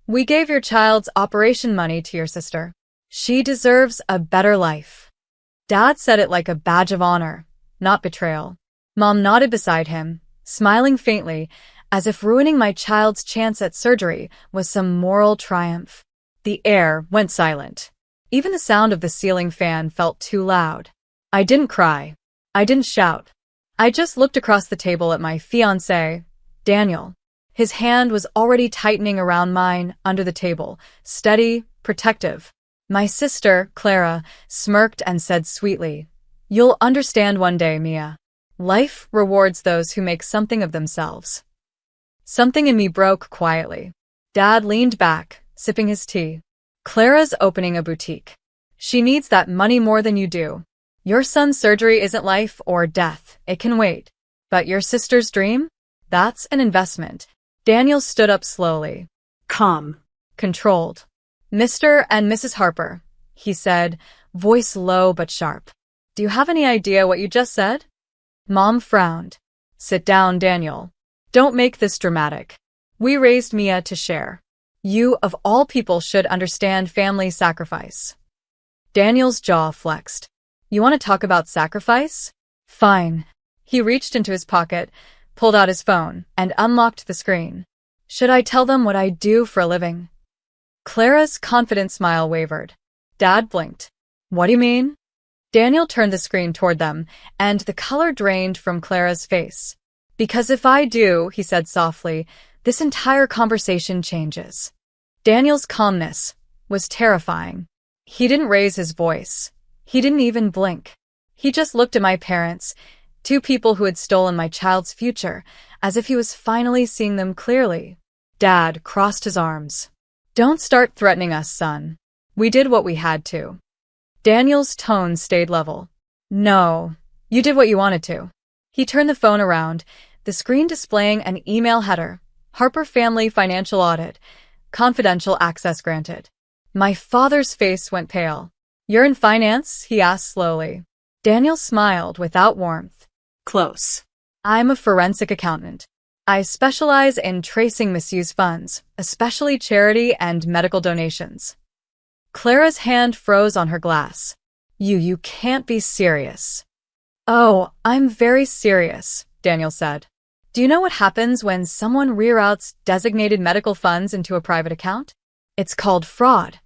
We gave your child's operation money to your sister. She deserves a better life. Dad said it like a badge of honor, not betrayal. Mom nodded beside him, smiling faintly, as if ruining my child's chance at surgery was some moral triumph. The air went silent. Even the sound of the ceiling fan felt too loud. I didn't cry. I didn't shout. I just looked across the table at my fiancé, Daniel. His hand was already tightening around mine under the table, steady, protective. My sister, Clara, smirked and said sweetly, "You'll understand one day, Mia. Life rewards those who make something of themselves." Something in me broke quietly. Dad leaned back, sipping his tea. "Clara's opening a boutique. She needs that money more than you do. Your son's surgery isn't life or death. It can wait. But your sister's dream? That's an investment." Daniel stood up slowly. Calm. Controlled. "Mr. and Mrs. Harper," he said, voice low but sharp. "Do you have any idea what you just said?" Mom frowned. "Sit down, Daniel. Don't make this dramatic. We raised Mia to share. You, of all people, should understand family sacrifice." Daniel's jaw flexed. "You want to talk about sacrifice? Fine." He reached into his pocket, pulled out his phone, and unlocked the screen. "Should I tell them what I do for a living?" Clara's confident smile wavered. Dad blinked. "What do you mean?" Daniel turned the screen toward them, and the color drained from Clara's face. "Because if I do," he said softly, "this entire conversation changes." Daniel's calmness was terrifying. He didn't raise his voice. He didn't even blink. He just looked at my parents, two people who had stolen my child's future, as if he was finally seeing them clearly. Dad crossed his arms. "Don't start threatening us, son. We did what we had to." Daniel's tone stayed level. "No, you did what you wanted to." He turned the phone around, the screen displaying an email header. "Harper Family Financial Audit. Confidential access granted." My father's face went pale. "You're in finance?" he asked slowly. Daniel smiled without warmth. Close. "I'm a forensic accountant. I specialize in tracing misused funds, especially charity and medical donations." Clara's hand froze on her glass. You can't be serious." "Oh, I'm very serious," Daniel said. "Do you know what happens when someone reroutes designated medical funds into a private account? It's called fraud."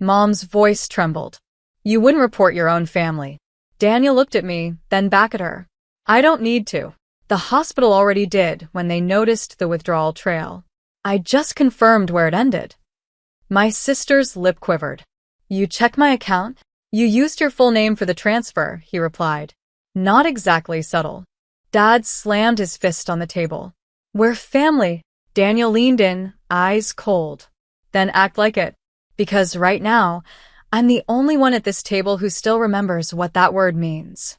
Mom's voice trembled. "You wouldn't report your own family." Daniel looked at me, then back at her. "I don't need to. The hospital already did when they noticed the withdrawal trail. I just confirmed where it ended." My sister's lip quivered. "You checked my account? You used your full name for the transfer," he replied. Not exactly subtle. Dad slammed his fist on the table. "We're family." Daniel leaned in, eyes cold. "Then act like it. Because right now, I'm the only one at this table who still remembers what that word means."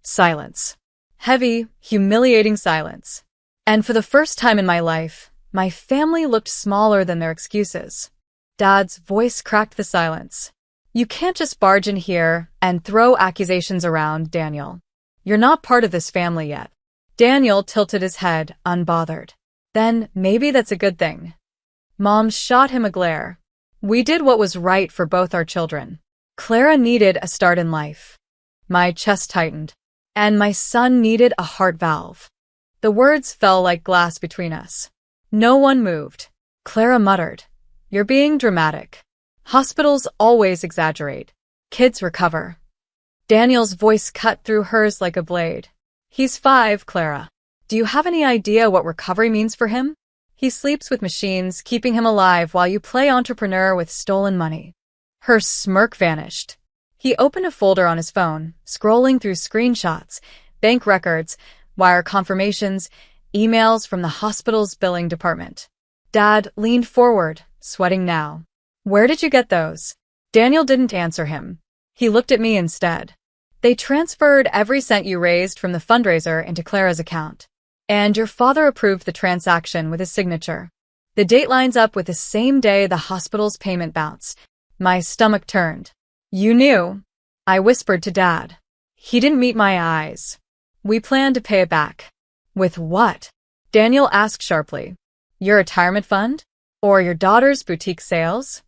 Silence. Heavy, humiliating silence. And for the first time in my life, my family looked smaller than their excuses. Dad's voice cracked the silence. "You can't just barge in here and throw accusations around, Daniel. You're not part of this family yet." Daniel tilted his head, unbothered. "Then maybe that's a good thing." Mom shot him a glare. "We did what was right for both our children. Clara needed a start in life." My chest tightened. "And my son needed a heart valve." The words fell like glass between us. No one moved. Clara muttered, "You're being dramatic. Hospitals always exaggerate. Kids recover." Daniel's voice cut through hers like a blade. "He's 5, Clara. Do you have any idea what recovery means for him? He sleeps with machines, keeping him alive while you play entrepreneur with stolen money." Her smirk vanished. He opened a folder on his phone, scrolling through screenshots, bank records, wire confirmations, emails from the hospital's billing department. Dad leaned forward, sweating now. "Where did you get those?" Daniel didn't answer him. He looked at me instead. "They transferred every cent you raised from the fundraiser into Clara's account. And your father approved the transaction with his signature. The date lines up with the same day the hospital's payment bounced." My stomach turned. "You knew?" I whispered to Dad. He didn't meet my eyes. "We plan to pay it back." "With what?" Daniel asked sharply. "Your retirement fund? Or your daughter's boutique sales?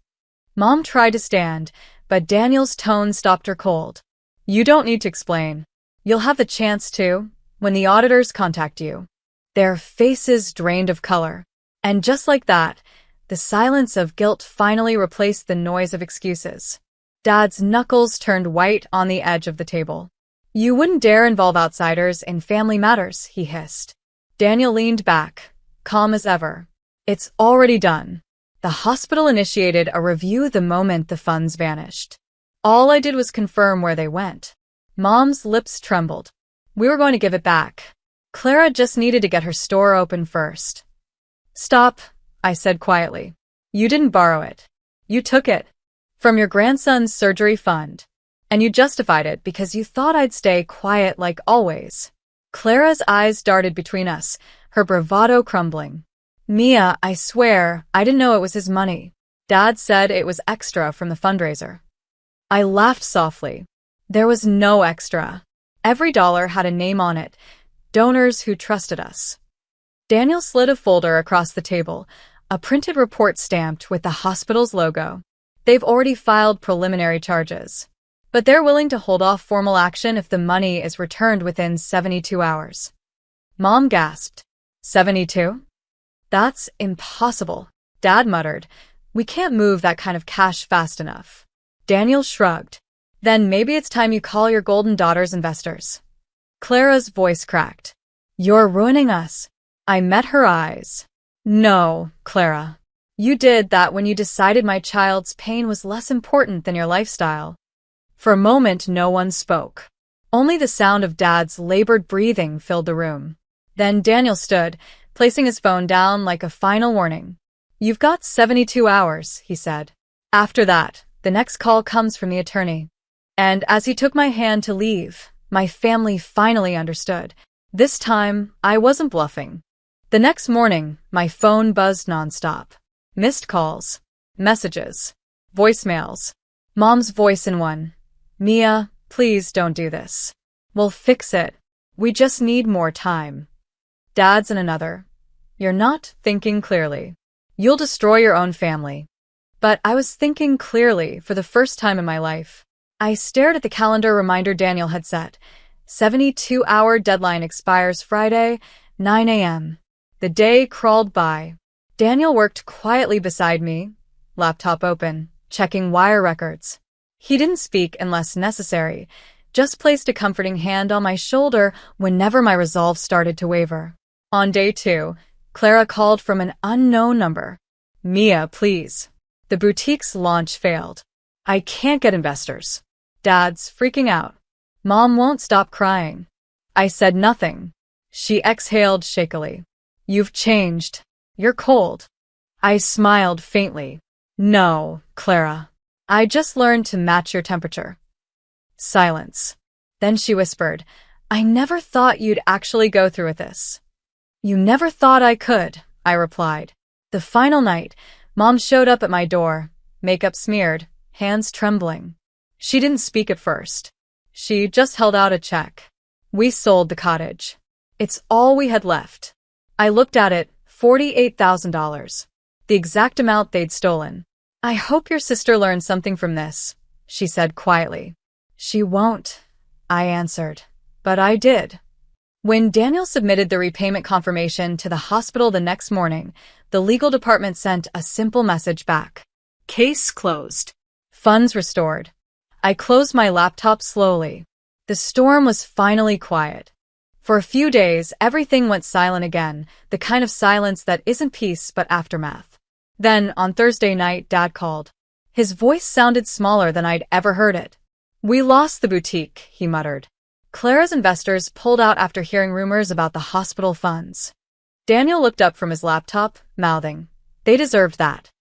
Mom tried to stand, but Daniel's tone stopped her cold. You don't need to explain. You'll have the chance to, when the auditors contact you. Their faces drained of color. And just like that, the silence of guilt finally replaced the noise of excuses. Dad's knuckles turned white on the edge of the table. You wouldn't dare involve outsiders in family matters, he hissed. Daniel leaned back, calm as ever. It's already done. The hospital initiated a review the moment the funds vanished. All I did was confirm where they went. Mom's lips trembled. We were going to give it back. Clara just needed to get her store open first. Stop, I said quietly. You didn't borrow it. You took it. From your grandson's surgery fund. And you justified it because you thought I'd stay quiet like always. Clara's eyes darted between us, her bravado crumbling. Mia, I swear, I didn't know it was his money. Dad said it was extra from the fundraiser. I laughed softly. There was no extra. Every dollar had a name on it. Donors who trusted us. Daniel slid a folder across the table, a printed report stamped with the hospital's logo. They've already filed preliminary charges. But they're willing to hold off formal action if the money is returned within 72 hours. Mom gasped. 72? That's impossible, Dad muttered. We can't move that kind of cash fast enough. Daniel shrugged. Then maybe it's time you call your golden daughter's investors. Clara's voice cracked. You're ruining us. I met her eyes. No, Clara. You did that when you decided my child's pain was less important than your lifestyle. For a moment, no one spoke. Only the sound of Dad's labored breathing filled the room. Then Daniel stood, placing his phone down like a final warning. You've got 72 hours, he said. After that, the next call comes from the attorney. And as he took my hand to leave, my family finally understood. This time, I wasn't bluffing. The next morning, my phone buzzed nonstop. Missed calls, messages, voicemails. Mom's voice in one. Mia, please don't do this. We'll fix it. We just need more time. Dad's in another. You're not thinking clearly. You'll destroy your own family. But I was thinking clearly for the first time in my life. I stared at the calendar reminder Daniel had set. 72-hour deadline expires Friday, 9 a.m. The day crawled by. Daniel worked quietly beside me, laptop open, checking wire records. He didn't speak unless necessary, just placed a comforting hand on my shoulder whenever my resolve started to waver. On day 2, Clara called from an unknown number. Mia, please. The boutique's launch failed. I can't get investors. Dad's freaking out. Mom won't stop crying. I said nothing. She exhaled shakily. You've changed. You're cold. I smiled faintly. No, Clara. I just learned to match your temperature. Silence. Then she whispered, I never thought you'd actually go through with this. You never thought I could, I replied. The final night, Mom showed up at my door, makeup smeared, hands trembling. She didn't speak at first. She just held out a check. We sold the cottage. It's all we had left. I looked at it, $48,000. The exact amount they'd stolen. I hope your sister learned something from this, she said quietly. She won't, I answered. But I did. When Daniel submitted the repayment confirmation to the hospital the next morning, the legal department sent a simple message back. Case closed. Funds restored. I closed my laptop slowly. The storm was finally quiet. For a few days, everything went silent again, the kind of silence that isn't peace but aftermath. Then, on Thursday night, Dad called. His voice sounded smaller than I'd ever heard it. We lost the boutique, he muttered. Clara's investors pulled out after hearing rumors about the hospital funds. Daniel looked up from his laptop, mouthing, They deserved that.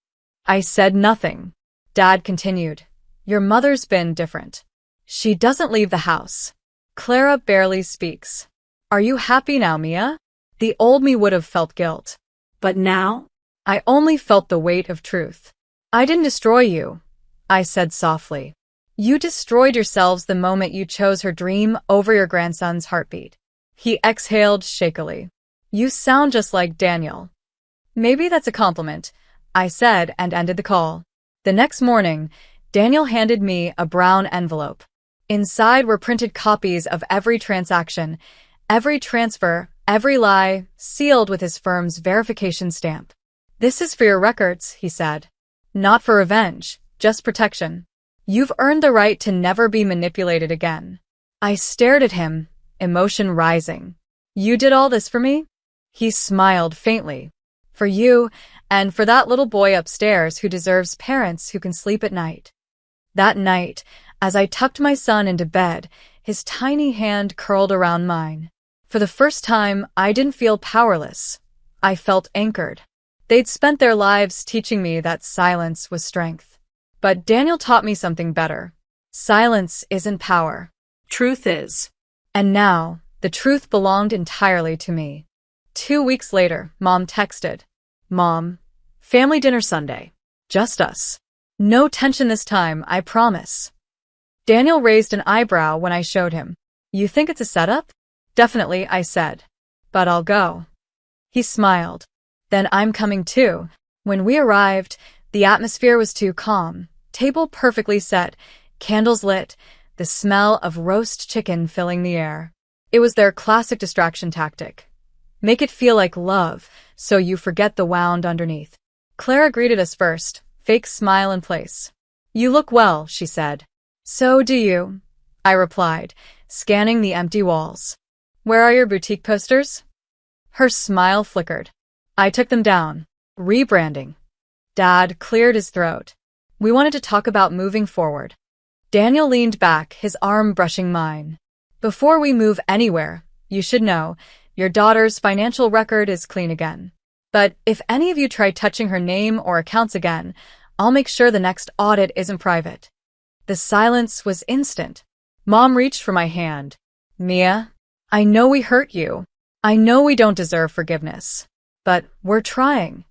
I said nothing. Dad continued. Your mother's been different. She doesn't leave the house. Clara barely speaks. Are you happy now, Mia? The old me would have felt guilt. But now? I only felt the weight of truth. I didn't destroy you, I said softly. You destroyed yourselves the moment you chose her dream over your grandson's heartbeat. He exhaled shakily. You sound just like Daniel. Maybe that's a compliment, I said and ended the call. The next morning, Daniel handed me a brown envelope. Inside were printed copies of every transaction, every transfer, every lie, sealed with his firm's verification stamp. "This is for your records," he said. "Not for revenge, just protection. You've earned the right to never be manipulated again." I stared at him, emotion rising. "You did all this for me?" He smiled faintly. "For you, and for that little boy upstairs who deserves parents who can sleep at night." That night, as I tucked my son into bed, his tiny hand curled around mine. For the first time, I didn't feel powerless. I felt anchored. They'd spent their lives teaching me that silence was strength. But Daniel taught me something better. Silence isn't power. Truth is. And now, the truth belonged entirely to me. 2 weeks later, Mom texted. "Mom, family dinner Sunday. Just us. No tension this time, I promise." Daniel raised an eyebrow when I showed him. "You think it's a setup?" "Definitely," I said. "But I'll go." He smiled. "Then I'm coming too." When we arrived, the atmosphere was too calm. Table perfectly set, candles lit, the smell of roast chicken filling the air. It was their classic distraction tactic. Make it feel like love, so you forget the wound underneath. Clara greeted us first, fake smile in place. "You look well," she said. "So do you," I replied, scanning the empty walls. "Where are your boutique posters?" Her smile flickered. I took them down. Rebranding. Dad cleared his throat. "We wanted to talk about moving forward." Daniel leaned back, his arm brushing mine. "Before we move anywhere, you should know, your daughter's financial record is clean again. But if any of you try touching her name or accounts again, I'll make sure the next audit isn't private." The silence was instant. Mom reached for my hand. "Mia, I know we hurt you. I know we don't deserve forgiveness. But we're trying."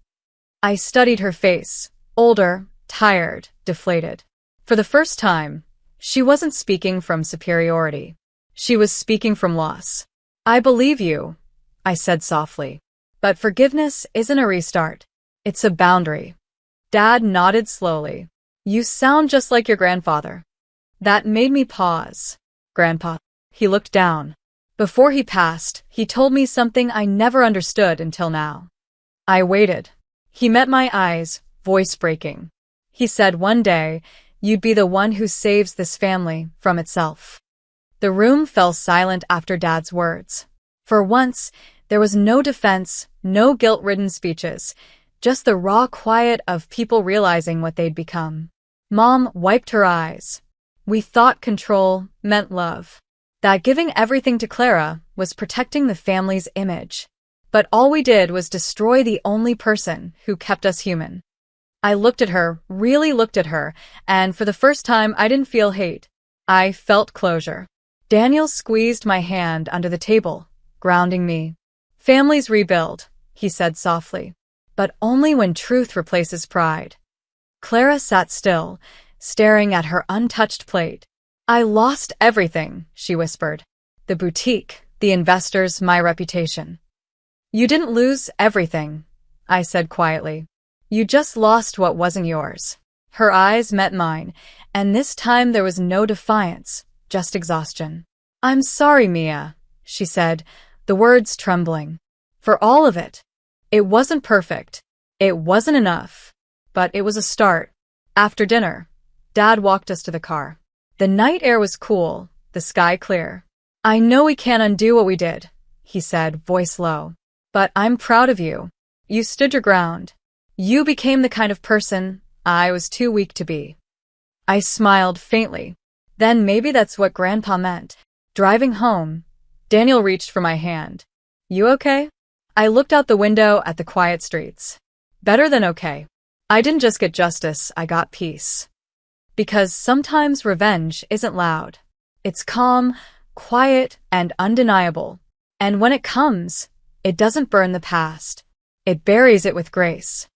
I studied her face, older, tired, deflated. For the first time, she wasn't speaking from superiority. She was speaking from loss. "I believe you," I said softly. "But forgiveness isn't a restart. It's a boundary." Dad nodded slowly. "You sound just like your grandfather." That made me pause. "Grandpa." He looked down. Before he passed, he told me something I never understood until now. I waited. He met my eyes, voice breaking. He said, "One day, you'd be the one who saves this family from itself." The room fell silent after Dad's words. For once, there was no defense, no guilt-ridden speeches, just the raw quiet of people realizing what they'd become. Mom wiped her eyes. "We thought control meant love. That giving everything to Clara was protecting the family's image. But all we did was destroy the only person who kept us human." I looked at her, really looked at her, and for the first time I didn't feel hate. I felt closure. Daniel squeezed my hand under the table, grounding me. "Families rebuild," he said softly, "but only when truth replaces pride." Clara sat still, staring at her untouched plate. "I lost everything," she whispered. "The boutique, the investors, my reputation." "You didn't lose everything," I said quietly. "You just lost what wasn't yours." Her eyes met mine, and this time there was no defiance, just exhaustion. "I'm sorry, Mia," she said, the words trembling. "For all of it. It wasn't perfect. It wasn't enough. But it was a start." After dinner, Dad walked us to the car. The night air was cool, the sky clear. "I know we can't undo what we did," he said, voice low. "But I'm proud of you. You stood your ground. You became the kind of person I was too weak to be." I smiled faintly. Then maybe that's what Grandpa meant. Driving home, Daniel reached for my hand. "You okay?" I looked out the window at the quiet streets. Better than okay. I didn't just get justice, I got peace. Because sometimes revenge isn't loud. It's calm, quiet, and undeniable. And when it comes, it doesn't burn the past. It buries it with grace.